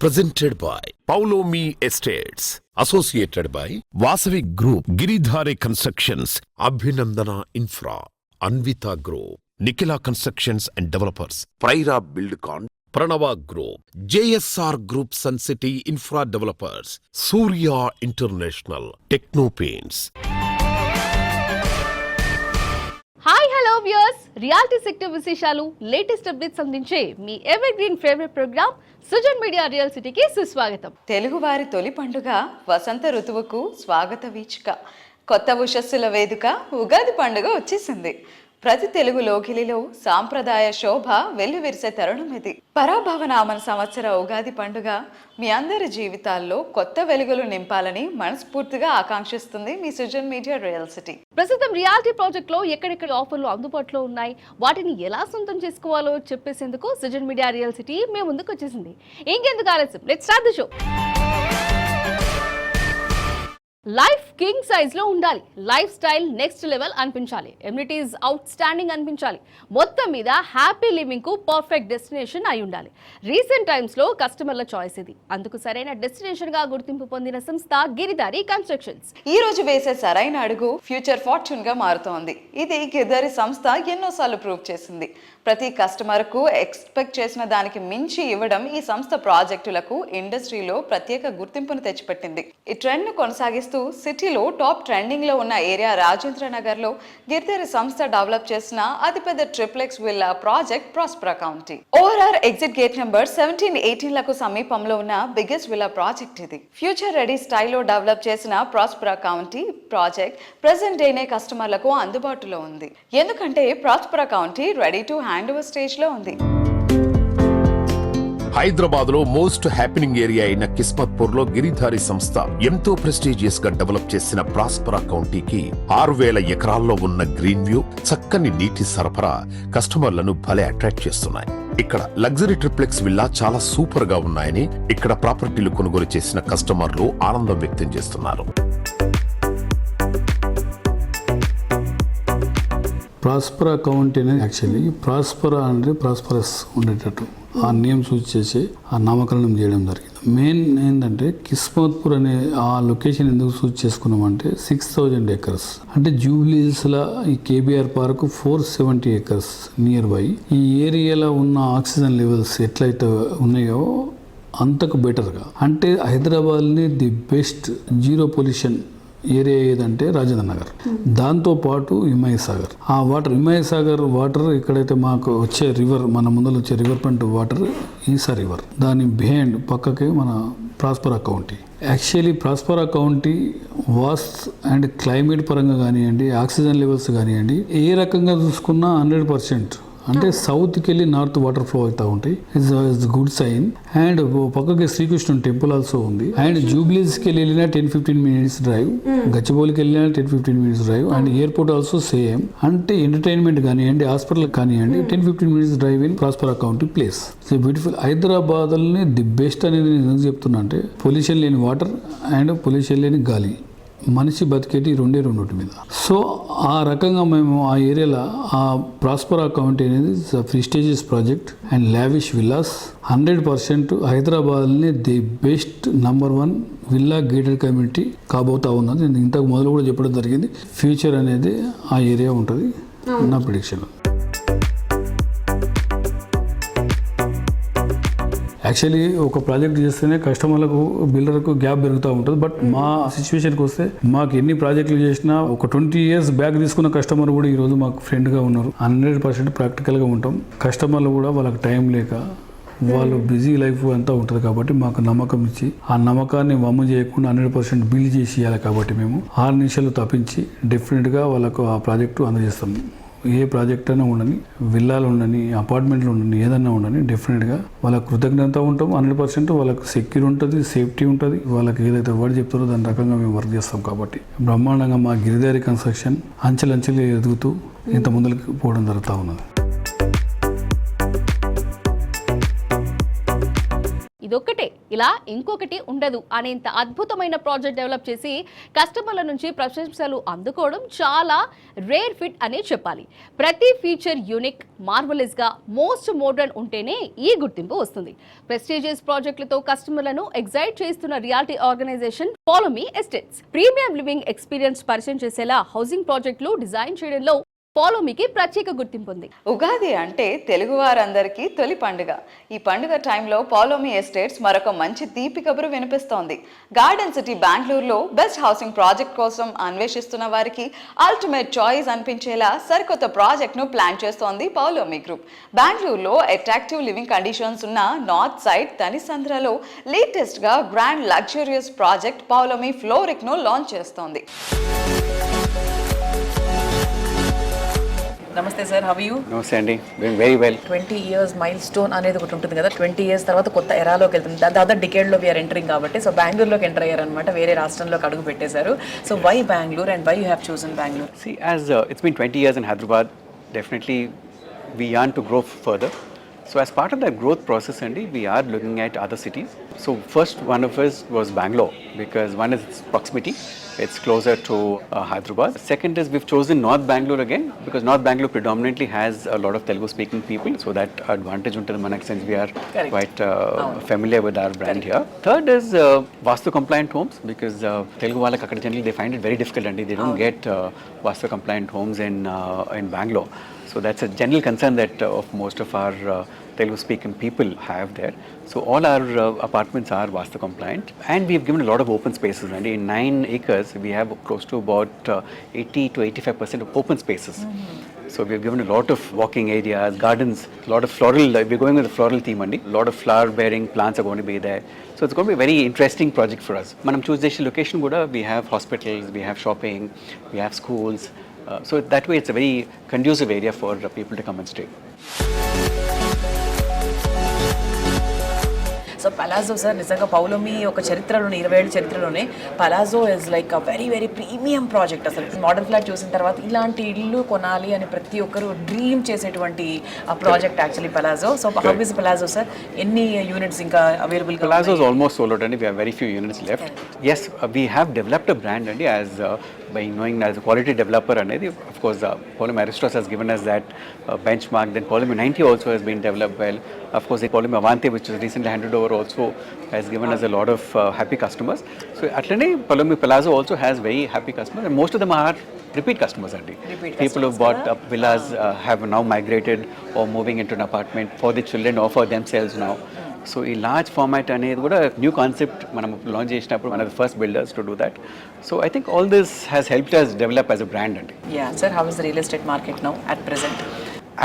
presented by Paulomi Estates, associated by Vasavi Group, Giridhare Constructions, Abhinandana Infra, Anvita Group, Nikhila Constructions and Developers, Praira Buildcon, Pranava Group, JSR Group, Sun City Infra Developers, Surya International, Techno Paints. Hi hello viewers, reality sector విశేషాలు, latest updates అందించే మీ evergreen favourite programme Sujan media real సిటీకి సుస్వాగతం. తెలుగువారి తొలి పండుగ వసంత ఋతువుకు స్వాగత వీచిక. కొత్త ఉషస్సుల వేదిక ఉగాది పండుగ వచ్చేసింది. ప్రతి తెలుగు లోకిలిలో సాంప్రదాయ శోభ వెల్లివిరిసే తరుణం ఇది. పరాభవనామన సంవత్సర ఉగాది పండుగ మీ అందరి జీవితాల్లో కొత్త వెలుగులు నింపాలని మనస్ఫూర్తిగా ఆకాంక్షిస్తుంది మీ సుజన్ మీడియా రియల్ సిటీ. ప్రస్తుతం రియాలిటీ ప్రాజెక్ట్ లో ఎక్కడెక్కడ ఆఫర్లు అందుబాటులో ఉన్నాయి, వాటిని ఎలా సొంతం చేసుకోవాలో చెప్పేసేందుకు సుజన్ మీడియా రియల్ సిటీ మేము ముందుకు వచ్చేసింది. ఇంకెందుకు ఆలస్యం, let's start the show. Life king size లో ఉండాలి, లైఫ్ స్టైల్ నెక్స్ట్ లెవెల్ అనిపించాలి, ఎమ్యూనిటీస్ అవుట్ స్టాండింగ్ అనిపించాలి, మొత్తం మీద హ్యాపీ లివింగ్ కు పర్ఫెక్ట్ డెస్టినేషన్ అయి ఉండాలి. రీసెంట్ టైమ్స్ లో కస్టమర్ల చాయిస్ ఇది. అందుకు సరైన డెస్టినేషన్ గా గుర్తింపు పొందిన సంస్థ గిరిధారి కన్స్ట్రక్షన్స్. ఈ రోజు వేసే సరైన అడుగు ఫ్యూచర్ ఫార్చ్యూన్ గా మారుతోంది. ఇది గిరిధారి సంస్థ ఎన్నోసార్లు ప్రూవ్ చేసింది. ప్రతి కస్టమర్ కు ఎక్స్పెక్ట్ చేసిన దానికి మించి ఇవ్వడం ఈ సంస్థ ప్రాజెక్టులకు ఇండస్ట్రీలో ప్రత్యేక గుర్తింపును తెచ్చిపెట్టింది. ఈ ట్రెండ్ ను కొనసాగిస్తూ సిటీలో టాప్ ట్రెండింగ్ లో ఉన్న ఏరియా రాజేంద్ర నగర్ లో గిరిధారి సంస్థ డెవలప్ చేసిన అతిపెద్ద triplex villa project ప్రాస్పరా county. ORR exit gate number 17-18 లకు సమీపంలో ఉన్న బిగ్గెస్ట్ విల్లా ప్రాజెక్ట్ ఇది. ఫ్యూచర్ రెడీ స్టైల్లో డెవలప్ చేసిన ప్రాస్పరా కౌంటీ ప్రాజెక్ట్ ప్రెసెంట్ డేనే కస్టమర్లకు అందుబాటులో ఉంది. ఎందుకంటే ప్రాస్పరా county ready to hand over stage లో ఉంది. హైదరాబాద్ లో మోస్ట్ హ్యాపెనింగ్ ఏరియా అయిన కిస్మత్పూర్ లో గిరిధారి సంస్థ ఎంతో ప్రెస్టీజియస్ గా డెవలప్ చేసిన ప్రాస్పరా కౌంటీకి 6,000 ఎకరాల్లో ఉన్న గ్రీన్ వ్యూ, చక్కని నీటి సరఫరా కస్టమర్లను భలే అట్రాక్ట్ చేస్తున్నాయి. ఇక్కడ లగ్జరీ ట్రిప్లెక్స్ విల్లా చాలా సూపర్ గా ఉన్నాయని ఇక్కడ ప్రాపర్టీలు కొనుగోలు చేసిన కస్టమర్లు ఆనందం వ్యక్తం చేస్తున్నారు. ప్రాస్పరా కౌంటీ అనేది యాక్చువల్లీ ప్రాస్పరా అంటే ప్రాస్పరస్ ఉండేటట్టు ఆ నేమ్ సూచి చేసి ఆ నామకరణం చేయడం జరిగింది. మెయిన్ ఏంటంటే కిస్మత్పూర్ అనే ఆ లొకేషన్ ఎందుకు సూచి చేసుకున్నామంటే 6,000 ఎకర్స్ అంటే జూబ్లీహిల్స్లో ఈ KBR park 470 acres near by. ఈ ఏరియాలో ఉన్న ఆక్సిజన్ లెవెల్స్ ఎట్లయితే ఉన్నాయో అంతకు బెటర్గా, అంటే హైదరాబాద్ని the best zero pollution area ఏదంటే రాజేంద్ర నగర్, దాంతోపాటు హిమాయత్ సాగర్. ఆ వాటర్ హిమాయత్ సాగర్ వాటర్ ఎక్కడైతే మాకు వచ్చే రివర్, మన ముందర వచ్చే రివర్ ఫ్రంట్ వాటర్ ఈసా రివర్, దాని బిహైండ్ పక్కకే మన ప్రాస్పరా county. Actually ప్రాస్పరా county was and climate పరంగా కానివ్వండి, ఆక్సిజన్ లెవెల్స్ కానివ్వండి, ఏ రకంగా చూసుకున్నా 100% అంటే సౌత్కి వెళ్ళి నార్త్ వాటర్ ఫ్లో అవుతూ ఉంటాయి. It's good sign. అండ్ పక్కకి శ్రీకృష్ణుని టెంపుల్ ఆల్సో ఉంది. అండ్ జూబ్లీస్కి వెళ్ళినా 10-15 మినిట్స్ డ్రైవ్, గచ్చిబౌలికి వెళ్ళినా 10-15 minutes drive, and airport also same. అంటే ఎంటర్టైన్మెంట్ కానివ్వండి, హాస్పిటల్ కానివ్వండి, 10-15 minutes drive in Prospera County place. So beautiful. హైదరాబాద్ని ది బెస్ట్ అనేది నేను ఎందుకు చెప్తున్నా అంటే పొల్యూషన్ లేని వాటర్ అండ్ పొల్యూషన్ లేని గాలి, మనిషి బతికేటి రెండే మీద. సో ఆ రకంగా మేము ఆ ఏరియాలో ఆ ప్రాస్పరా కౌంటీ అనేది prestigious project and lavish villas 100% హైదరాబాద్ని the best #1 villa gated community కాబోతా ఉన్నది. నేను ఇంతకు మొదలు కూడా చెప్పడం జరిగింది. ఫ్యూచర్ అనేది ఆ ఏరియా ఉంటుంది నా ప్రిడిక్షన్. యాక్చువల్లీ ఒక ప్రాజెక్ట్ చేస్తేనే కస్టమర్లకు బిల్డర్కు గ్యాప్ పెరుగుతూ ఉంటుంది. బట్ మా సిచ్యువేషన్కి వస్తే మాకు ఎన్ని ప్రాజెక్టులు చేసినా ఒక 20 years బ్యాక్ తీసుకున్న కస్టమర్ కూడా ఈరోజు మాకు ఫ్రెండ్గా ఉన్నారు. 100% ప్రాక్టికల్గా ఉంటాం. కస్టమర్లు కూడా వాళ్ళకి టైం లేక వాళ్ళు బిజీ లైఫ్ అంతా ఉంటుంది కాబట్టి మాకు నమ్మకం ఇచ్చి ఆ నమ్మకాన్ని వమ్ము చేయకుండా 100% బిల్డ్ చేసి ఇవ్వాలి. కాబట్టి మేము 6 నిమిషాలు తప్పించి డెఫినెట్గా వాళ్ళకు ఆ ప్రాజెక్టు అందజేస్తాము. ఏ ప్రాజెక్ట్ అయినా ఉండని, విల్లాలు ఉండని, అపార్ట్మెంట్లు ఉండని, ఏదన్నా ఉండని డెఫినెట్గా వాళ్ళకి కృతజ్ఞత ఉంటాం. 100% వాళ్ళకి సెక్యూర్ ఉంటుంది, సేఫ్టీ ఉంటుంది. వాళ్ళకి ఏదైతే వర్డ్ చెప్తారో దాని రకంగా మేము వర్క్ చేస్తాం. కాబట్టి బ్రహ్మాండంగా మా గిరిధారి కన్స్ట్రక్షన్ అంచెలంచెలు ఎదుగుతూ ఇంత ముందుకు పోవడం జరుగుతూ ఉన్నది. ఇదొక్కటే ఇలా ఇంకొకటి ఉండదు అనేంత అద్భుతమైన ప్రాజెక్ట్ డెవలప్ చేసి కస్టమర్ల నుంచి ప్రశంసలు అందుకోవడం చాలా రేర్ ఫిట్ అనే చెప్పాలి. ప్రతి ఫీచర్ యూనిక్, మార్వలస్ గా, మోస్ట్ మోడర్న్ ఉంటేనే ఈ గుర్తింపు వస్తుంది. ప్రెస్టీజియస్ ప్రాజెక్టులతో కస్టమర్లను ఎగ్జైట్ చేస్తున్న reality organisation follow me estates. Premium living experience పరిచయం చేసేలా హౌసింగ్ ప్రాజెక్టులు డిజైన్ చేయడంలో ఫాలో మీకి ప్రత్యేక గుర్తింపు ఉంది. ఉగాది అంటే తెలుగు వారందరికీ తొలి పండుగ. ఈ పండుగ టైంలో ఫాలో మీ ఎస్టేట్స్ మరొక మంచి తీపి కబురు వినిపిస్తోంది. గార్డెన్ సిటీ బెంగళూరులో బెస్ట్ హౌసింగ్ ప్రాజెక్ట్ కోసం అన్వేషిస్తున్న వారికి అల్టిమేట్ చాయిస్ అనిపించేలా సరికొత్త ప్రాజెక్ట్ ను ప్లాన్ చేస్తోంది ఫాలో మీ గ్రూప్. బెంగళూరులో అట్రాక్టివ్ లివింగ్ కండిషన్స్ ఉన్న నార్త్ సైడ్ తనిసంద్రలో లేటెస్ట్ గా grand luxurious project follow me fluoric ను లాంచ్ చేస్తోంది. నమస్తే సార్, హవ్ యూ? నమస్తే అండి, doing very well. 20 years mile stone అనేది ఒకటి ఉంటుంది కదా. 20 years తర్వాత కొత్త ఎరాలోకి వెళ్తుంది. దాదాపు డికేడ్లో వీఆర్ ఎంటరింగ్ కాబట్టి సో బెంగళూరులోకి ఎంటర్ అయ్యారనమాట. వేరే రాష్ట్రంలోకి అడుగు పెట్టేశారు. So why Bengaluru and why you have chosen Bengaluru? See, as it's been 20 years in Hyderabad, definitely we yearn to grow further. So as part of that growth process, Andy, we are looking at other cities. So first one of us was Bangalore because one is its proximity. It's closer to Hyderabad. Second is we've chosen North Bangalore again because North Bangalore predominantly has a lot of Telugu speaking people. So that advantage until Manak since we are quite familiar with our brand here. Third is Vastu compliant homes because Telugu వాళ్ళకి అక్కడ generally they find it very difficult and they don't get Vastu compliant homes in Bangalore. So that's a general concern that of most of our Telugu speaking people have there. So all our apartments are Vastu compliant and we've given a lot of open spaces, and in 9 acres we have close to about 80 to 85% of open spaces. So we've given a lot of walking areas, gardens, a lot of floral, we're going with a floral theme and a lot of flower bearing plants are going to be there. So it's going to be a very interesting project for us. Manam choose the location kuda, we have hospitals, we have shopping, we have schools. So that way it's a very conducive area for people to come and stay. So palazzo sir నిజంగా పౌలోమి ఒక చరిత్రలోనే 20 ఏళ్ళ చరిత్రలోనే palazzo is like a very very premium project. అసలు model flat చూసిన తర్వాత ఇలాంటి ఇల్లు కొనాలి అని ప్రతి ఒక్కరు డ్రీమ్ చేసేటువంటి ఆ project actually palazzo. So how is palazzo sir? ఎన్ని యూనిట్స్ ఇంకా available? Palazzo is almost sold out and we have very few units left. Yes, we have developed a brand and as by knowing as a quality developer and of course Polymer Aristos has given us that benchmark. Then Polymer 90 also has been developed well. Of course the Polymer Avanti which was recently handed over also has given us a lot of happy customers. So atlane Polymer Palazzo also has very happy customers and most of them are repeat customers only. People who bought up villas have now migrated or moving into an apartment for the children or for themselves now. So ఈ large format అనేది కూడా new concept మనం launch చేసినప్పుడు మన first builders to do that. So I think all this has helped us develop as a brand అండి. Yeah sir, how is the real estate market now at present?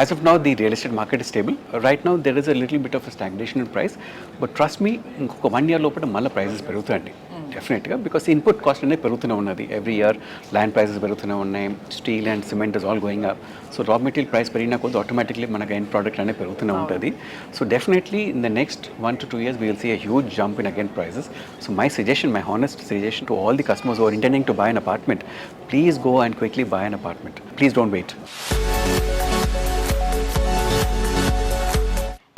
As of now, the real estate market is stable. Right now, there is a little bit of a stagnation in price. But trust me, ఇంకొక 1 year లోపల మళ్ళీ prices పెరుగుతాయండి డెఫినెట్గా. Because input cost అనేది పెరుగుతూనే ఉన్నది. Every year land prices పెరుగుతూనే ఉన్నాయి. Steel and cement is all going up. So raw material price పెరిగినా కొద్ది ఆటోమేటిక్లీ మనకు ఎండ్ ప్రోడక్ట్ అనేది పెరుగుతూనే ఉంటుంది. So definitely in the next 1 to 2 years, we will see a huge jump in again prices. So my suggestion, my honest suggestion to all the customers who are intending to buy an apartment, please go and quickly buy an apartment. Please don't wait.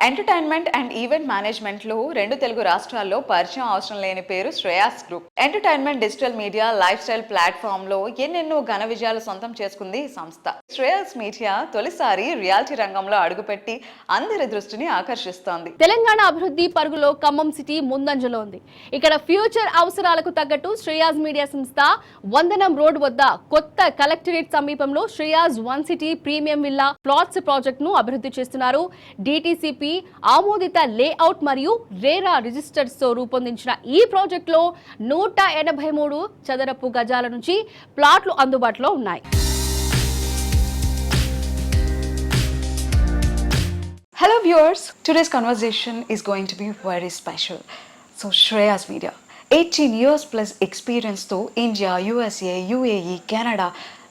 Entertainment and event management లో 2 తెలుగు రాష్ట్రాల్లో పరిచయం అవసరం లేని పేరు Shreyas group. Entertainment, digital media, life style platform లో ఎన్నెన్నో ఘన విజయాలు సొంతం చేసుకుంది ఈ సంస్థ. శ్రేయాస్ మీడియా తొలిసారి రియాలిటీ రంగంలో అడుగుపెట్టి అందరి దృష్టిని ఆకర్షిస్తోంది. తెలంగాణ అభివృద్ధి పరుగులో ఖమ్మం సిటీ ముందంజలో ఉంది. ఇక్కడ ఫ్యూచర్ అవసరాలకు తగ్గట్టు శ్రేయాస్ మీడియా సంస్థ వందనం రోడ్ వద్ద కొత్త కలెక్టరేట్ సమీపంలో Shreyas 1 city premium villa plots project ను అభివృద్ధి చేస్తున్నారు. డిటిసిపి ఆమోదిత లేఅవుట్ మరియు రేరా రిజిస్టర్స్ తో రూపొందించిన ఈ ప్రాజెక్ట్ లో 183 చదరపు గజాల నుంచి ప్లాట్లు అందుబాటులో ఉన్నాయి. Hello viewers, today's conversation is going to be very special. So Shreyas Media, 18 years plus experience తో ఇండియా, USA, UAE, కెనడా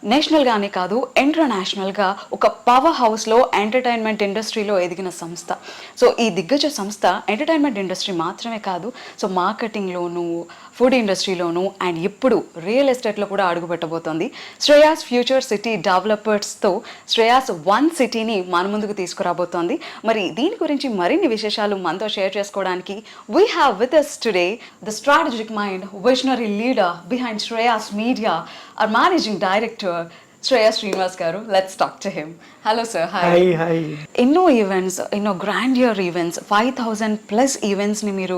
నేషనల్గానే కాదు ఇంటర్నేషనల్గా ఒక పవర్ హౌస్లో ఎంటర్టైన్మెంట్ ఇండస్ట్రీలో ఎదిగిన సంస్థ. సో ఈ దిగ్గజ సంస్థ ఎంటర్టైన్మెంట్ ఇండస్ట్రీ మాత్రమే కాదు, సో మార్కెటింగ్లోను, ఫుడ్ ఇండస్ట్రీలోను అండ్ ఇప్పుడు రియల్ ఎస్టేట్లో కూడా అడుగుపెట్టబోతోంది. శ్రేయాస్ ఫ్యూచర్ సిటీ డెవలపర్స్తో శ్రేయాస్ వన్ సిటీని మన ముందుకు తీసుకురాబోతోంది. మరి దీని గురించి మరిన్ని విశేషాలు మనతో షేర్ చేసుకోవడానికి we have with us today the strategic mind, visionary leader behind Shreyas media, our managing director Shreya Srinivas garu. Let's talk to him. Hello sir. Hi. ఎన్నో ఈవెంట్స్, ఎన్నో గ్రాండియర్ ఈవెంట్స్, 5,000 ప్లస్ ఈవెంట్స్ ని మీరు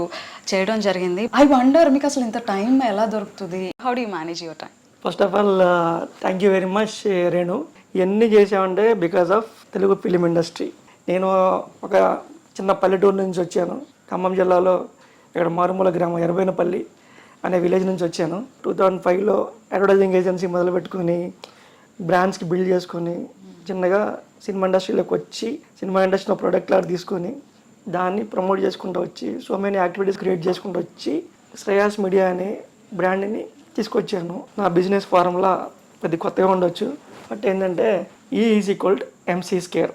చేయడం జరిగింది. I wonder మీకు అసలు ఇంత time ఎలా దొరుకుతుంది? How do you manage your time? First of all thank you very much Renu. ఇవన్నీ చేసామంటే because of Telugu film industry. నేను ఒక చిన్న పల్లెటూరు నుంచి వచ్చాను, ఖమ్మం జిల్లాలో ఇక్కడ మారుమూల గ్రామం ఎర్రబోయినపల్లి అనే విలేజ్ నుంచి వచ్చాను. 2005లో అడ్వర్టైజింగ్ ఏజెన్సీ మొదలుపెట్టుకుని బ్రాండ్స్కి బిల్డ్ చేసుకొని చిన్నగా సినిమా ఇండస్ట్రీలోకి వచ్చి సినిమా ఇండస్ట్రీలో ప్రోడక్ట్ లాగా తీసుకొని దాన్ని ప్రమోట్ చేసుకుంటూ వచ్చి సో మెనీ యాక్టివిటీస్ క్రియేట్ చేసుకుంటూ వచ్చి శ్రేయాస్ మీడియా అనే బ్రాండ్ని తీసుకొచ్చాను. నా బిజినెస్ ఫార్ములా కొద్ది కొత్తగా ఉండొచ్చు, బట్ ఏంటంటే E is equal to MC square.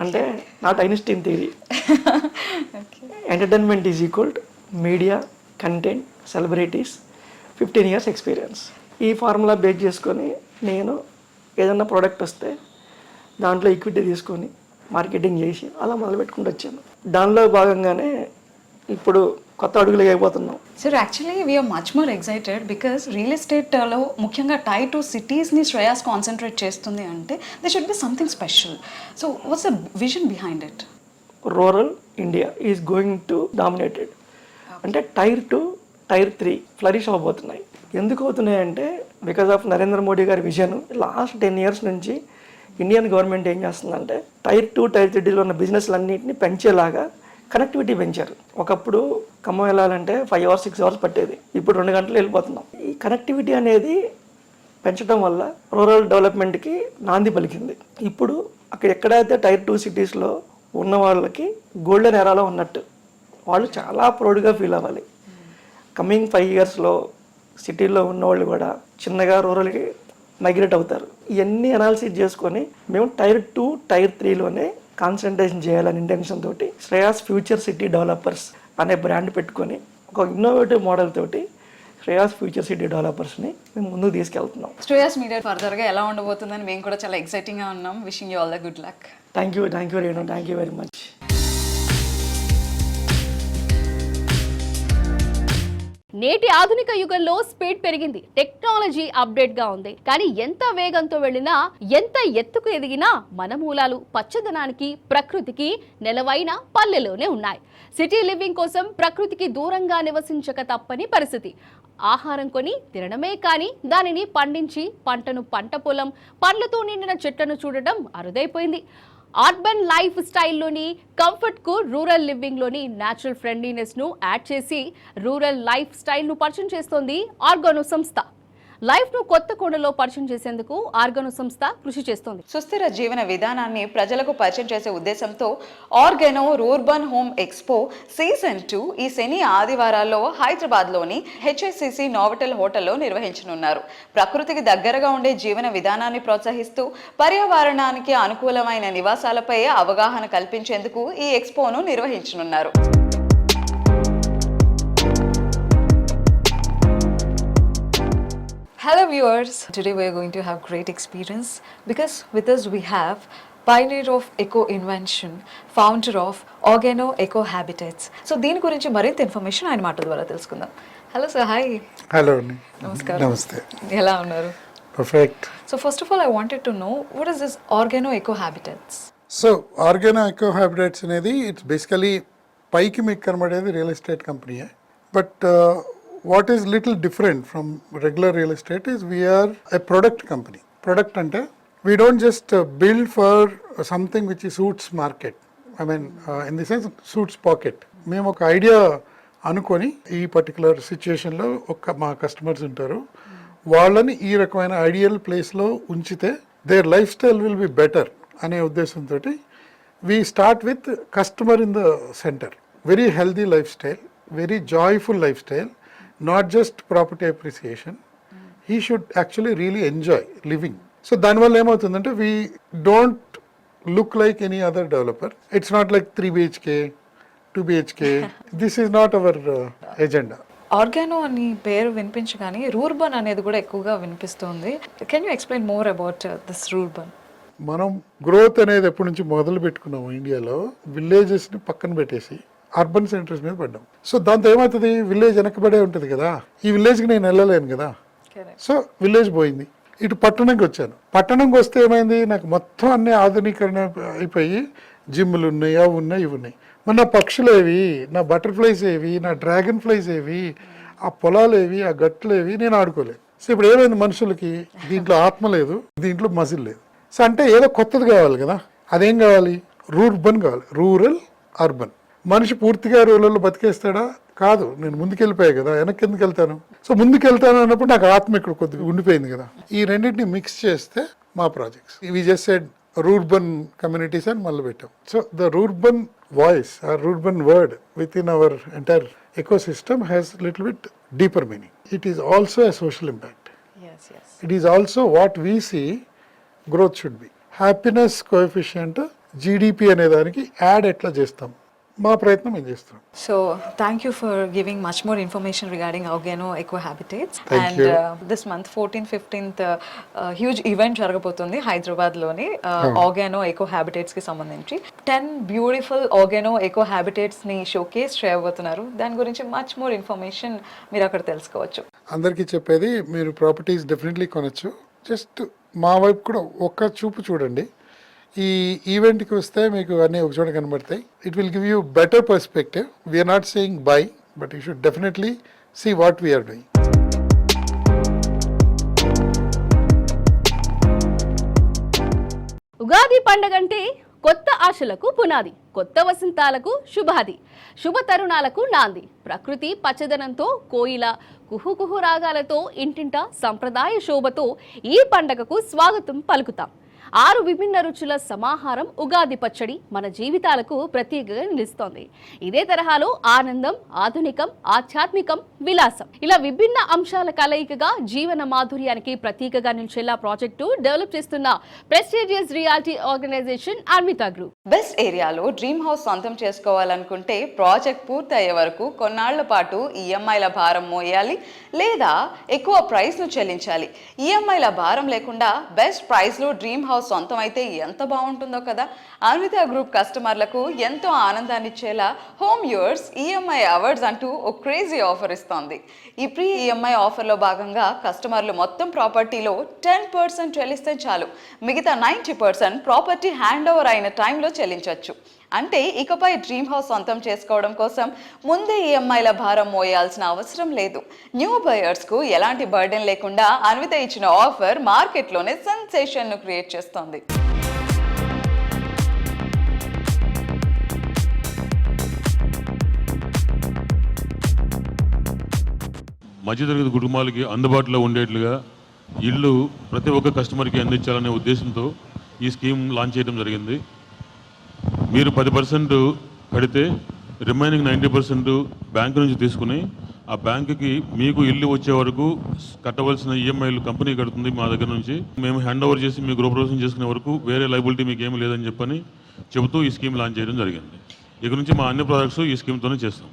అంటే not Einstein theory. Entertainment is equal to media, content, celebrities, 15 years experience. ఈ ఫార్ములా బేస్ చేసుకొని నేను ఏదన్నా ప్రోడక్ట్ వస్తే దాంట్లో ఈక్విటీ తీసుకొని మార్కెటింగ్ చేసి అలా మొదలుపెట్టుకుంటూ వచ్చాను. దానిలో భాగంగానే ఇప్పుడు కొత్త అడుగులు అయిపోతున్నాం. Sir actually we are much more excited because real ఎస్టేట్లో ముఖ్యంగా Tier 2 సిటీస్ని శ్రేయాస్ కాన్సన్ట్రేట్ చేస్తుంది అంటే they should be something special. So what's the vision behind it? Rural India is going to dominated. అంటే Tier 2, Tier 3 ఫ్లరిష్ అవ్వబోతున్నాయి. ఎందుకు అవుతున్నాయి అంటే బికాస్ ఆఫ్ నరేంద్ర మోడీ గారి విజన్. లాస్ట్ 10 years నుంచి ఇండియన్ గవర్నమెంట్ ఏం చేస్తుందంటే Tier 2, Tier 3లో ఉన్న బిజినెస్లన్నింటినీ పెంచేలాగా కనెక్టివిటీ పెంచారు. ఒకప్పుడు ఖమ్మం వెళ్ళాలంటే 5 hours 6 hours పట్టేది, ఇప్పుడు 2 గంటలు వెళ్ళిపోతున్నాం. ఈ కనెక్టివిటీ అనేది పెంచడం వల్ల రూరల్ డెవలప్మెంట్కి నాంది పలికింది. ఇప్పుడు అక్కడ ఎక్కడైతే Tier 2 సిటీస్లో ఉన్న వాళ్ళకి గోల్డెన్ ఎరాలో ఉన్నట్టు వాళ్ళు చాలా ప్రౌడ్గా ఫీల్ అవ్వాలి. కమింగ్ 5 yearsలో సిటీలో ఉన్నవాళ్ళు కూడా చిన్నగా రూరల్కి మైగ్రేట్ అవుతారు. ఇవన్నీ అనాలిసిస్ చేసుకొని మేము Tier 2, Tier 3లోనే కాన్సన్ట్రేషన్ చేయాలని ఇంటెన్షన్ తోటి శ్రేయాస్ ఫ్యూచర్ సిటీ డెవలపర్స్ అనే బ్రాండ్ పెట్టుకొని ఒక ఇన్నోవేటివ్ మోడల్ తోటి శ్రేయాస్ ఫ్యూచర్ సిటీ డెవలపర్స్ని మేము ముందుకు తీసుకెళ్తున్నాం. శ్రేయాస్ మీడియా ఫర్దర్గా ఎలా ఉండబోతుందని మేము కూడా చాలా ఎక్సైటింగ్గా ఉన్నాం. Wishing you all the good luck. Thank you Renu, thank you very much. నేటి ఆధునిక యుగంలో స్పీడ్ పెరిగింది, టెక్నాలజీ అప్డేట్ గా ఉంది. కానీ ఎంత వేగంతో వెళ్ళినా, ఎంత ఎత్తుకు ఎదిగినా మన మూలాలు పచ్చదనానికి, ప్రకృతికి నెలవైన పల్లెలోనే ఉన్నాయి. సిటీ లివింగ్ కోసం ప్రకృతికి దూరంగా నివసించక తప్పని పరిస్థితి. ఆహారం కొని తినడమే కానీ దానిని పండించి పంటను పంట పొలం, పండ్లతో నిండిన చెట్లను చూడటం అరుదైపోయింది. అర్బన్ లైఫ్ స్టైల్లోని కంఫర్ట్కు రూరల్ లివింగ్లోని న్యాచురల్ ఫ్రెండ్లీనెస్ను యాడ్ చేసి రూరల్ లైఫ్ స్టైల్ను పరిచయం చేస్తోంది ఆర్గానో సంస్థ. లైఫ్ను కొత్త కోణంలో పరిచయం చేసేందుకు ఆర్గానో సంస్థ కృషి చేస్తోంది. సుస్థిర జీవన విధానాన్ని ప్రజలకు పరిచయం చేసే ఉద్దేశంతో organo rurban home expo season 2 ఈ శని ఆదివారాల్లో హైదరాబాద్లోని HSCC నోవటెల్ హోటల్లో నిర్వహించనున్నారు. ప్రకృతికి దగ్గరగా ఉండే జీవన విధానాన్ని ప్రోత్సహిస్తూ పర్యావరణానికి అనుకూలమైన నివాసాలపై అవగాహన కల్పించేందుకు ఈ ఎక్స్పోను నిర్వహించనున్నారు. Hello viewers, today we are going to have great experience because with us we have pioneer of eco invention, founder of Organo Eco Habitats. So దీని గురించి మరింత ఇన్ఫర్మేషన్ ఆయన మాట ద్వారా తెలుసుకుందాం. Hello sir, hi. హలో, నమస్కారం. నమస్తే. ఎలా ఉన్నారు? Perfect. So first of all I wanted to know what is this Organo Eco Habitats? So Organo Eco Habitats అనేది ఇట్స్ బేసికలీ పైకి మీకు కనబడేది రియల్ ఎస్టేట్ కంపెనీయే, but what is little different from regular real estate is we're a product company. Product అంటే we don't just build for something which suits market, I mean in the sense suits pocket. మేము ఒక idea అనుకొని ఈ particular సిచ్యుయేషన్లో మా customers ఉంటారు, వాళ్ళని ఈ రకమైన ఐడియల్ ప్లేస్లో ఉంచితే their life style will be better అనే ఉద్దేశంతో we start with customer in the centre. Very healthy life style, very joyful life style, not just property appreciation. He should actually really enjoy living. So దానివల్ల ఏమవుతుందంటే we don't look like any other developer. It's not like 3 BHK 2 BHK. This is not our agenda. Organo అని పేరు వినిపించగానే rurban అనేది కూడా ఎక్కువగా వినిపిస్తుంది. Can you explain more about this rurban? మనం growth అనేది ఎప్పటి నుంచి మొదలు పెట్టుకున్నాము ఇండియాలో, విలేజెస్ని పక్కన పెట్టేసి అర్బన్ సెంటర్స్ మీద పడ్డాం. సో దాంతో ఏమవుతుంది, విలేజ్ వెనకబడే ఉంటుంది కదా, ఈ విలేజ్కి నేను వెళ్ళలేను కదా. సో విలేజ్ పోయింది, ఇటు పట్టణంకి వచ్చాను. పట్టణంకి వస్తే ఏమైంది, నాకు మొత్తం అన్ని ఆధునీకరణ అయిపోయి జిమ్లు ఉన్నాయి, అవి ఉన్నాయి, ఇవి ఉన్నాయి. మరి నా పక్షులు ఏవి, నా బటర్ఫ్లైస్ ఏవి, నా డ్రాగన్ ఫ్లైస్ ఏవి, ఆ పొలాలు ఏవి, ఆ గట్లు ఏవి, నేను ఆడుకోలేదు. సో ఇప్పుడు ఏమైంది, మనుషులకి దీంట్లో ఆత్మ లేదు, దీంట్లో మజిల్ లేదు. సో అంటే ఏదో కొత్తది కావాలి కదా, అదేం కావాలి, రూర్బన్ కావాలి, రూరల్ అర్బన్. మనిషి పూర్తిగా రూరల్లో బతికేస్తాడా? కాదు, నేను ముందుకెళ్ళిపోయా కదా, వెనక్కి ఎందుకు వెళ్తాను? సో ముందుకు వెళ్తాను అన్నప్పుడు నాకు ఆత్మ ఇక్కడ కొద్దిగా ఉండిపోయింది కదా. ఈ రెండింటిని మిక్స్ చేస్తే మా projects we just said rurban communities అని మొదలు పెట్టాం. So the rurban voice or rurban word within our entire ecosystem has little bit deeper meaning. It is also a social impact. Yes, yes. It is also what we see growth should be. Happiness coefficient GDP అనే దానికి add ఎట్లా చేస్తాం, మా ప్రయత్నం మేము చేస్తున్నాం. So thank you for giving much more information regarding Organo Eco Habitats. Thank and you. This month 14th 15th huge event జరగబోతుంది హైదరాబాద్ లోని Organo Eco Habitats కి సంబంధించి 10 బ్యూటిఫుల్ Organo Eco Habitats ని షోకేస్ చేయబోతున్నారు. దాని గురించి మచ్ మోర్ ఇన్ఫర్మేషన్ మీరు అక్కడ తెలుసుకోవచ్చు. అందరికీ చెప్పేది, మీరు ప్రాపర్టీస్ డెఫినెట్లీ కొనొచ్చు. జస్ట్ మా వైపు కూడా ఒక్క చూపు చూడండి. ఈ ఈవెంట్కి వస్తే మీకు అన్నీ ఒక చోట కనబడతాయి. It will give you better perspective. We're not saying buy, but you should definitely see what we're doing. Ugadi పండగంటే కొత్త ఆశలకు పునాది, కొత్త వసంతాలకు శుభాది, శుభ తరుణాలకు నాంది. ప్రకృతి పచ్చదనంతో, కోయిల కుహుకుహు రాగాలతో, ఇంటింట సంప్రదాయ శోభతో ఈ పండగకు స్వాగతం పలుకుతాం. 6 విభిన్న రుచుల సమాహారం ఉగాది పచ్చడి మన జీవితాలకు ప్రత్యేకంగా నిలుస్తోంది. ఇదే తరహాలో ఆనందం, ఆధునికం, ఆధ్యాత్మికం, విలాసం ఇలా విభిన్న అంశాల కలయికగా జీవన మాధుర్యానికి ప్రతీకగా నిలిచేలా ప్రాజెక్టు డెవలప్ చేస్తున్న prestigious reality organisation Anvita group. Best ఏరియాలో డ్రీమ్ హౌస్ సొంతం చేసుకోవాలనుకుంటే ప్రాజెక్ట్ పూర్తి అయ్యే వరకు కొన్నాళ్ల పాటు ఈఎంఐల భారం మోయాలి లేదా ఎక్కువ ప్రైస్ను చెల్లించాలి. ఈఎంఐల భారం లేకుండా బెస్ట్ ప్రైస్లో డ్రీమ్ హౌస్ సొంతం అయితే ఎంత బాగుంటుందో కదా. అన్విత గ్రూప్ కస్టమర్లకు ఎంతో ఆనందాన్ని ఇచ్చేలా హోమ్ యూర్స్ ఈఎంఐ అవార్డ్స్ అంటూ ఓ క్రేజీ ఆఫర్ ఇస్తోంది. ఈ ప్రీ ఈఎంఐ ఆఫర్లో భాగంగా కస్టమర్లు మొత్తం ప్రాపర్టీలో 10% చెల్లిస్తే చాలు, మిగతా 90% ప్రాపర్టీ హ్యాండ్ ఓవర్ అయిన టైంలో చెల్లించవచ్చు. అంటే ఇకపై డ్రీమ్ హౌస్ సొంతం చేసుకోవడం కోసం ముందే ఈఎంఐల భారం మోయాల్సిన అవసరం లేదు. న్యూ బయర్స్కు ఎలాంటి బర్డెన్ లేకుండా అన్విత ఇచ్చిన ఆఫర్ మార్కెట్లోనే సెన్సేషన్ను క్రియేట్ చేస్తోంది. మధ్యతరగతి కుటుంబాలకి అందుబాటులో ఉండేట్లుగా ఇల్లు ప్రతి ఒక్క కస్టమర్కి అందించాలనే ఉద్దేశంతో ఈ స్కీమ్ లాంచ్ చేయడం జరిగింది. మీరు 10% కడితే రిమైనింగ్ 90% బ్యాంకు నుంచి తీసుకుని ఆ బ్యాంకుకి మీకు ఇల్లు వచ్చే వరకు కట్టవలసిన ఈఎంఐలు కంపెనీ కడుతుంది మా దగ్గర నుంచి. మేము హ్యాండ్ ఓవర్ చేసి మీ గృహప్రవేశం చేసుకునే వరకు వేరే లైబిలిటీ మీకు ఏమీ లేదని చెప్పని చెబుతూ ఈ స్కీమ్ లాంచ్ చేయడం జరిగింది. ఇక నుంచి మా అన్ని ప్రాజెక్ట్స్ ఈ స్కీమ్తోనే చేస్తాం.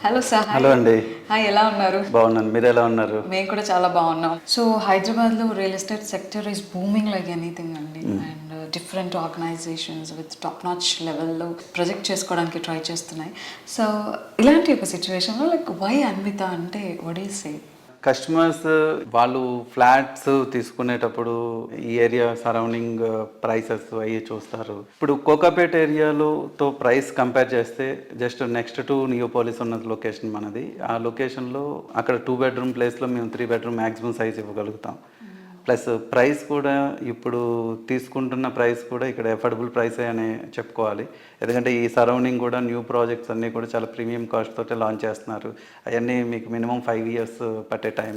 Hello sir. హలో అండి. హాయ్, ఎలా ఉన్నారు? బాగున్నాను, మీరు ఎలా ఉన్నారు? మేము కూడా చాలా బాగున్నాం. సో హైదరాబాద్లో real estate sector is booming like anything అండి. And different organizations with top notch లెవెల్లో ప్రొజెక్ట్ చేసుకోవడానికి ట్రై చేస్తున్నాయి. సో ఇలాంటి ఒక సిచ్యువేషన్లో లైక్ వై అన్విత అంటే వాట్ ఈస్ సే? కస్టమర్స్ వాళ్ళు ఫ్లాట్స్ తీసుకునేటప్పుడు ఈ ఏరియా సరౌండింగ్ ప్రైసెస్ అవి చూస్తారు. ఇప్పుడు కోకాపేట ఏరియాలో ప్రైస్ కంపేర్ చేస్తే జస్ట్ నెక్స్ట్ టు నియోపోలిస్ ఉన్న లొకేషన్ మనది. ఆ లొకేషన్లో అక్కడ 2 bedroom ప్లేస్లో మేము 3 bedroom మ్యాక్సిమం సైజ్ ఇవ్వగలుగుతాం. ప్లస్ ప్రైస్ కూడా ఇప్పుడు తీసుకుంటున్న ప్రైస్ కూడా ఇక్కడ ఎఫర్డబుల్ ప్రైసే అని చెప్పుకోవాలి. ఎందుకంటే ఈ సరౌండింగ్ కూడా న్యూ ప్రాజెక్ట్స్ అన్నీ కూడా చాలా ప్రీమియం కాస్ట్ తోటే లాంచ్ చేస్తున్నారు. అవన్నీ మీకు మినిమం 5 years పట్టే టైం.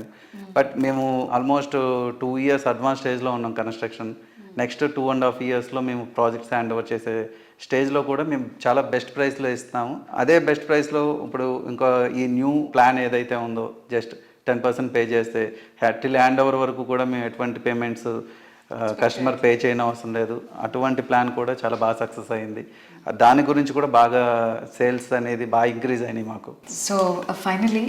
బట్ మేము ఆల్మోస్ట్ 2 years అడ్వాన్స్ స్టేజ్లో ఉన్నాం కన్స్ట్రక్షన్. నెక్స్ట్ 2.5 yearsలో మేము ప్రాజెక్ట్స్ హ్యాండ్ ఓవర్ చేసే స్టేజ్లో కూడా మేము చాలా బెస్ట్ ప్రైస్లో ఇస్తాము. అదే బెస్ట్ ప్రైస్లో ఇప్పుడు ఇంకా ఈ న్యూ ప్లాన్ ఏదైతే ఉందో జస్ట్ 10% పే చేస్తే టిల్ హ్యాండ్ ఓవర్ వరకు కూడా మేము ఎటువంటి పేమెంట్స్ కస్టమర్ పే చేయని అవసరం లేదు. అటువంటి ప్లాన్ కూడా చాలా బాగా సక్సెస్ అయింది. దాని గురించి కూడా బాగా సేల్స్ అనేది బాగా ఇంక్రీజ్ అయినాయి మాకు. So finally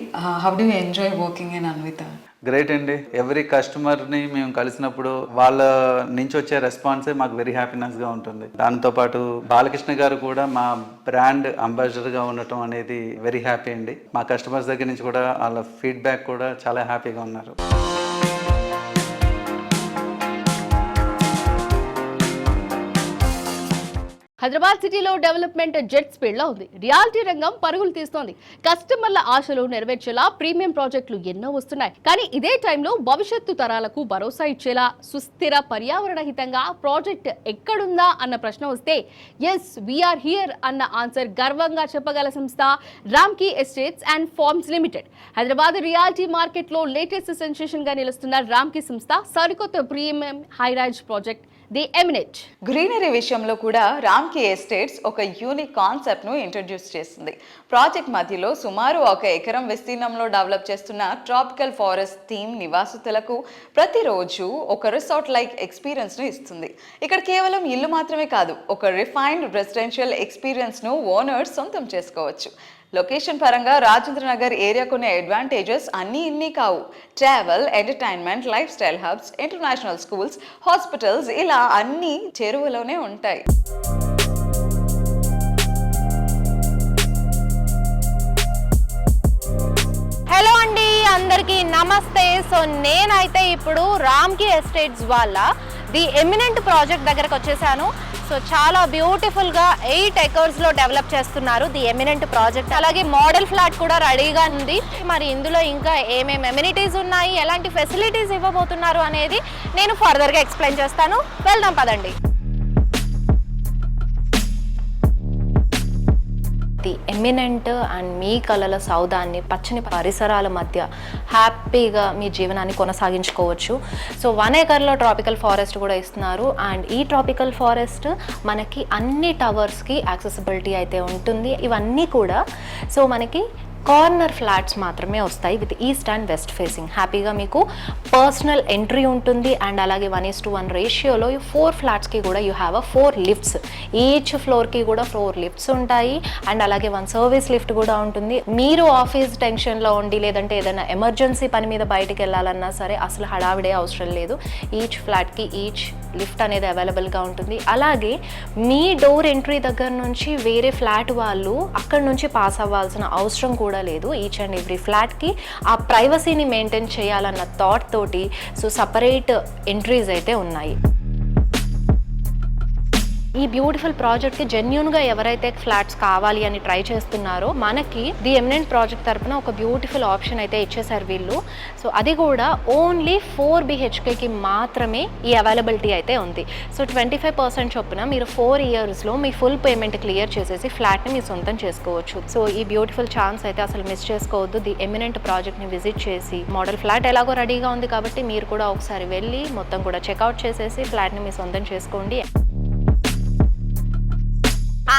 how do you enjoy working in Anvita? Great అండి. ఎవ్రీ కస్టమర్ని మేము కలిసినప్పుడు వాళ్ళ నుంచి వచ్చే రెస్పాన్సే మాకు వెరీ హ్యాపీనెస్గా ఉంటుంది. దాంతోపాటు బాలకృష్ణ గారు కూడా మా బ్రాండ్ అంబాసిడర్గా ఉండటం అనేది వెరీ హ్యాపీ అండి. మా కస్టమర్స్ దగ్గర నుంచి కూడా వాళ్ళ ఫీడ్బ్యాక్ కూడా చాలా హ్యాపీగా ఉన్నారు. హైదరాబాద్ సిటీలో డెవలప్మెంట్ జెట్ స్పీడ్ లో ఉంది. రియాలిటీ రంగం పరుగులు తీస్తోంది. కస్టమర్ల ఆశలు నెరవేర్చేలా ప్రీమియం ప్రాజెక్టులు ఎన్నో వస్తున్నాయి. కానీ ఇదే టైంలో భవిష్యత్తు తరాలకు భరోసా ఇచ్చేలా సుస్థిర పర్యావరణ హితంగా ప్రాజెక్ట్ ఎక్కడుందా అన్న ప్రశ్న వస్తే ఎస్ వీఆర్ హియర్ అన్న ఆన్సర్ గర్వంగా చెప్పగల సంస్థ Ramky estates and farms limited. Hyderabad reality market లో లేటెస్ట్ సెన్సేషన్ గా నిలుస్తున్న రామ్కీ సంస్థ సరికొత్త premium high rise project the eminent. Greenery విషయంలో కూడా రామ్కీ ఎస్టేట్స్ ఒక యూనిక్ కాన్సెప్ట్ ను ఇంట్రడ్యూస్ చేసింది. ప్రాజెక్ట్ మధ్యలో సుమారు 1 ఎకరం విస్తీర్ణంలో డెవలప్ చేస్తున్న ట్రాపికల్ ఫారెస్ట్ థీమ్ నివాసితులకు ప్రతిరోజు ఒక రిసార్ట్ లైక్ ఎక్స్పీరియన్స్ ను ఇస్తుంది. ఇక్కడ కేవలం ఇల్లు మాత్రమే కాదు, ఒక రిఫైన్డ్ రెసిడెన్షియల్ ఎక్స్పీరియన్స్ ను ఓనర్స్ సొంతం చేసుకోవచ్చు. లొకేషన్ పరంగా రాజేంద్ర నగర్ ఏరియా కొన్ని అడ్వాంటేజెస్ అన్నీ ఇన్ని కావు. Travel, entertainment, lifestyle hubs, international schools, hospitals ఇలా అన్నీ చెరువులోనే ఉంటాయి. హలో అండి, అందరికీ నమస్తే. సో నేనైతే ఇప్పుడు రామ్కీ ఎస్టేట్స్ వాళ్ళ ది ఎమినెంట్ ప్రాజెక్ట్ దగ్గరకు వచ్చేసాను. సో చాలా బ్యూటిఫుల్గా 8 ఎకర్స్లో డెవలప్ చేస్తున్నారు ది ఎమినెంట్ ప్రాజెక్ట్. అలాగే మోడల్ ఫ్లాట్ కూడా రెడీగా ఉంది. మరి ఇందులో ఇంకా ఏమేమి ఎమ్యూనిటీస్ ఉన్నాయి, ఎలాంటి ఫెసిలిటీస్ ఇవ్వబోతున్నారు అనేది నేను ఫర్దర్గా ఎక్స్ప్లెయిన్ చేస్తాను. వెళ్దాం పదండి. ది ఎమినెంట్ అండ్ మీ కళల సౌదాన్ని పచ్చని పరిసరాల మధ్య హ్యాపీగా మీ జీవనాన్ని కొనసాగించుకోవచ్చు. సో 1 ఎకర్లో ట్రాపికల్ ఫారెస్ట్ కూడా ఇస్తున్నారు. అండ్ ఈ ట్రాపికల్ ఫారెస్ట్ మనకి అన్ని టవర్స్కి యాక్సెసిబిలిటీ అయితే ఉంటుంది. ఇవన్నీ కూడా సో మనకి కార్నర్ ఫ్లాట్స్ మాత్రమే వస్తాయి with east and west facing. హ్యాపీగా మీకు పర్సనల్ ఎంట్రీ ఉంటుంది. అండ్ అలాగే 1:1 రేషియోలో 4 ఫ్లాట్స్కి కూడా యూ హ్యావ్ 4 లిఫ్ట్స్. ఈచ్ ఫ్లోర్కి కూడా 4 లిఫ్ట్స్ ఉంటాయి. అండ్ అలాగే 1 సర్వీస్ లిఫ్ట్ కూడా ఉంటుంది. మీరు ఆఫీస్ టెన్షన్లో ఉండి లేదంటే ఏదైనా ఎమర్జెన్సీ పని మీద బయటికి వెళ్ళాలన్నా సరే అసలు హడావిడే అవసరం లేదు. ఈచ్ ఫ్లాట్కి ఈచ్ లిఫ్ట్ అనేది అవైలబుల్గా ఉంటుంది. అలాగే మీ డోర్ ఎంట్రీ దగ్గర నుంచి వేరే ఫ్లాట్ వాళ్ళు అక్కడ నుంచి పాస్ అవ్వాల్సిన అవసరం కూడా లేదు. ఈచ్ అండ్ ఎవ్రీ ఫ్లాట్కి ఆ ప్రైవసీని మెయింటైన్ చేయాలన్న థాట్ తోటి సో సపరేట్ ఎంట్రీస్ అయితే ఉన్నాయి. ఈ బ్యూటిఫుల్ ప్రాజెక్ట్కి జెన్యూన్గా ఎవరైతే ఫ్లాట్స్ కావాలి అని ట్రై చేస్తున్నారో మనకి ది ఎమినెంట్ ప్రాజెక్ట్ తరపున ఒక బ్యూటిఫుల్ ఆప్షన్ అయితే ఇచ్చేసారు వీళ్ళు. సో అది కూడా ఓన్లీ 4 BHKకి మాత్రమే ఈ అవైలబిలిటీ అయితే ఉంది. సో 25% చొప్పున మీరు 4 ఇయర్స్లో మీ ఫుల్ పేమెంట్ క్లియర్ చేసేసి ఫ్లాట్ని మీ సొంతం చేసుకోవచ్చు. సో ఈ బ్యూటిఫుల్ ఛాన్స్ అయితే అసలు మిస్ చేసుకోవద్దు. ది ఎమినెంట్ ప్రాజెక్ట్ని విజిట్ చేసి మోడల్ ఫ్లాట్ ఎలాగో రెడీగా ఉంది కాబట్టి మీరు కూడా ఒకసారి వెళ్ళి మొత్తం కూడా చెక్అవుట్ చేసేసి ఫ్లాట్ని మీ సొంతం చేసుకోండి.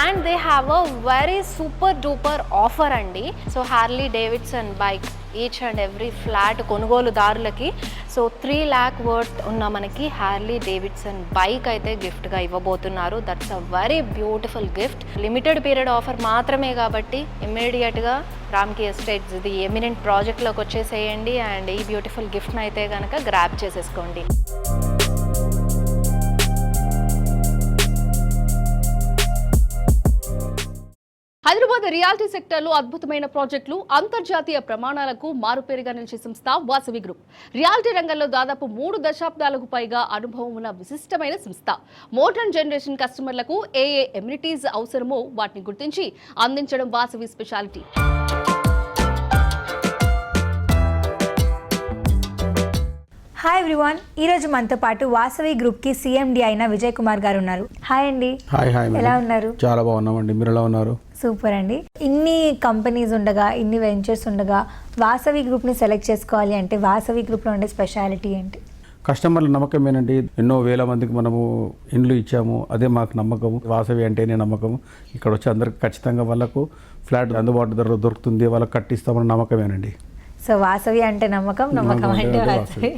And they have a very super duper offer అండి. So Harley Davidson bike each and every flat కొనుగోలుదారులకి సో 3 lakh వర్త్ ఉన్న మనకి హార్లీ డేవిడ్సన్ బైక్ అయితే గిఫ్ట్గా ఇవ్వబోతున్నారు. That's a very beautiful gift. Limited period offer మాత్రమే కాబట్టి ఇమ్మీడియట్గా రామ్కీ ఎస్టేట్స్ ది ఎమినెంట్ ప్రాజెక్ట్లోకి వచ్చేసేయండి అండ్ ఈ బ్యూటిఫుల్ గిఫ్ట్ని అయితే కనుక గ్రాబ్ చేసేసుకోండి. హైదరాబాద్ రియాలిటీ సెక్టర్లో అద్భుతమైన ప్రాజెక్టులు, అంతర్జాతీయ ప్రమాణాలకు మారుపేరుగా నిలిచే సంస్థ వాసవి గ్రూప్. రియాలిటీ రంగంలో దాదాపు 3 దశాబ్దాలకు పైగా అనుభవం ఉన్న విశిష్టమైన సంస్థ. మోడర్న్ జనరేషన్ కస్టమర్లకు ఏ ఎమ్యూనిటీస్ అవసరమో వాటిని గుర్తించి అందించడం వాసవి స్పెషాలిటీ. హాయ్ ఎవ్రీవన్, ఈరోజు మనతో పాటు వాసవి గ్రూప్కి సిఎండి అయిన విజయ్ కుమార్ గారు ఉన్నారు. హాయ్ అండి. హాయ్. ఎలా ఉన్నారు? చాలా బాగున్నామండి. మీరు ఎలా ఉన్నారు? సూపర్ అండి. ఇన్ని కంపెనీస్ ఉండగా, ఇన్ని వెంచర్స్ ఉండగా వాసవి గ్రూప్ని సెలెక్ట్ చేసుకోవాలి అంటే వాసవి గ్రూప్లో ఉండే స్పెషాలిటీ ఏంటి? కస్టమర్ల నమ్మకమేనండి. ఎన్నో వేల మందికి మనము ఇండ్లు ఇచ్చాము, అదే మాకు నమ్మకం. వాసవి అంటేనే నమ్మకం. ఇక్కడ వచ్చి అందరికి ఖచ్చితంగా వాళ్ళకు ఫ్లాట్ అందుబాటు ధరలో దొరుకుతుంది, వాళ్ళకి కట్టిస్తామన్న నమ్మకమేనండి. సో వాసవి అంటే నమ్మకం, నమ్మకం అంటే వాసవి.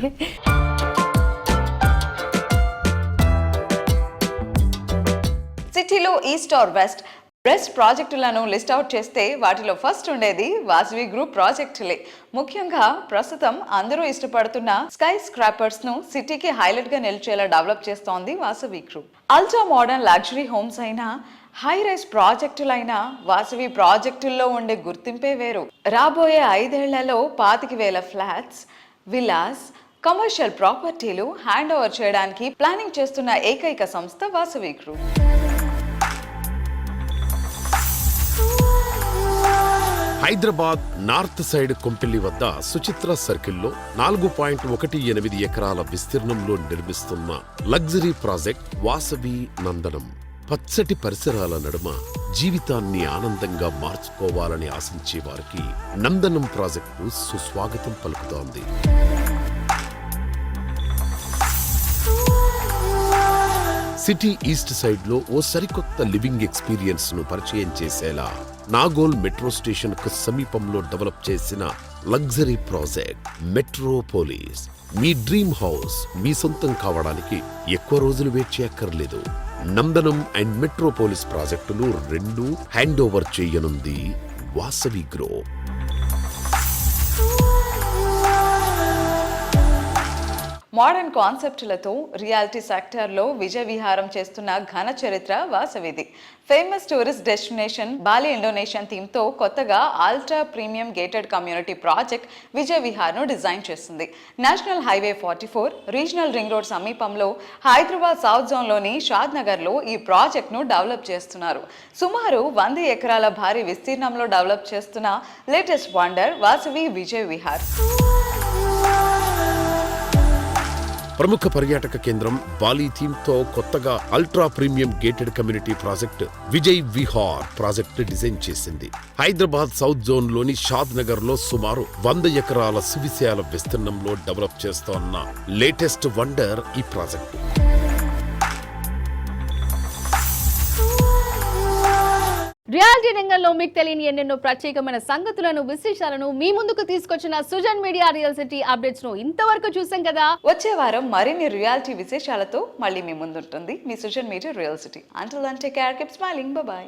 సిటీలో ఈస్ట్ ఆర్ వెస్ట్ బెస్ట్ ప్రాజెక్టులను లిస్ట్ అవుట్ చేస్తే వాటిలో ఫస్ట్ ఉండేది వాసవి గ్రూప్ ప్రాజెక్టులే. ముఖ్యంగా ప్రస్తుతం అందరూ ఇష్టపడుతున్న స్కై స్క్రాపర్స్ ను సిటీకి హైలైట్ గా నిలిచేలా డెవలప్ చేస్తోంది Vasavi group. Ultra modern luxury homes అయినా, హై రైజ్ ప్రాజెక్టులైనా వాసవి ప్రాజెక్టుల్లో ఉండే గుర్తింపే వేరు. రాబోయే 5 ఏళ్లలో 25,000 ఫ్లాట్స్, విల్లాస్, కమర్షియల్ ప్రాపర్టీలు హ్యాండ్ ఓవర్ చేయడానికి ప్లానింగ్ చేస్తున్న ఏకైక సంస్థ Vasavi group. Hyderabad north side Kompally వద్ద సుచిత్ర సర్కిల్లో 4.18 ఎకరాల విస్తీర్ణంలో నిర్మిస్తున్న లగ్జరీ ప్రాజెక్ట్ వాసవి నందనం. పచ్చటి పరిసరాల నడుమ జీవితాన్ని ఆనందంగా మార్చుకోవాలని ఆశించే వారికి నందనం ప్రాజెక్టు సుస్వాగతం పలుకుతోంది. సిటీ ఈస్ట్ సైడ్ లో ఓ సరికొత్త లివింగ్ ఎక్స్పీరియన్స్ ను పరిచయం చేసేలా నాగోల్ మెట్రో స్టేషన్ కు సమీపంలో డెవలప్ చేసిన లగ్జరీ ప్రాజెక్ట్ మెట్రోపోలిస్. మీ డ్రీమ్ హౌస్ మీ సొంతం కావడానికి ఎక్కువ రోజులు వెయిట్ చేయక్కర్లేదు. నందనం అండ్ మెట్రోపోలిస్ ప్రాజెక్టులు 2 హ్యాండ్ ఓవర్ చేయనుంది వాసవి గ్రూప్. మోడర్న్ కాన్సెప్టులతో రియాలిటీ సెక్టార్లో విజయ విహారం చేస్తున్న ఘన చరిత్ర వాసవిది. Famous tourist destination Bali Indonesian థీమ్తో కొత్తగా ultra premium gated community project Vijaya విహార్ను డిజైన్ చేస్తుంది. National highway 44 regional ring road సమీపంలో హైదరాబాద్ సౌత్ జోన్లోని షాద్ నగర్లో ఈ ప్రాజెక్ట్ను డెవలప్ చేస్తున్నారు. సుమారు 100 ఎకరాల భారీ విస్తీర్ణంలో డెవలప్ చేస్తున్న లేటెస్ట్ వండర్ వాసవి విజయ విహార్. ప్రముఖ పర్యాటక కేంద్రం బాలి థీమ్ తో కొత్తగా ultra premium gated community project Vijay Vihar project design చేసింది. హైదరాబాద్ సౌత్ జోన్ లోని షాద్ నగర్ లో సుమారు 100 ఎకరాల సువిశాల విస్తీర్ణంలో డెవలప్ చేస్తోన్న లేటెస్ట్ వండర్ ఈ ప్రాజెక్టు. రియాలిటీ రంగంలో మీకు తెలియని ఎన్నెన్నో ప్రత్యేకమైన సంగతులను, విశేషాలను మీ ముందుకు తీసుకొచ్చిన Sujan media real city updates ను ఇంతవరకు చూసాం కదా. వచ్చే వారం మరిన్ని రియాలిటీ విశేషాలతో మళ్ళీ మీ ముందుంటుంది మీ Sujan media real city. Until then take care, keep smiling, bye by.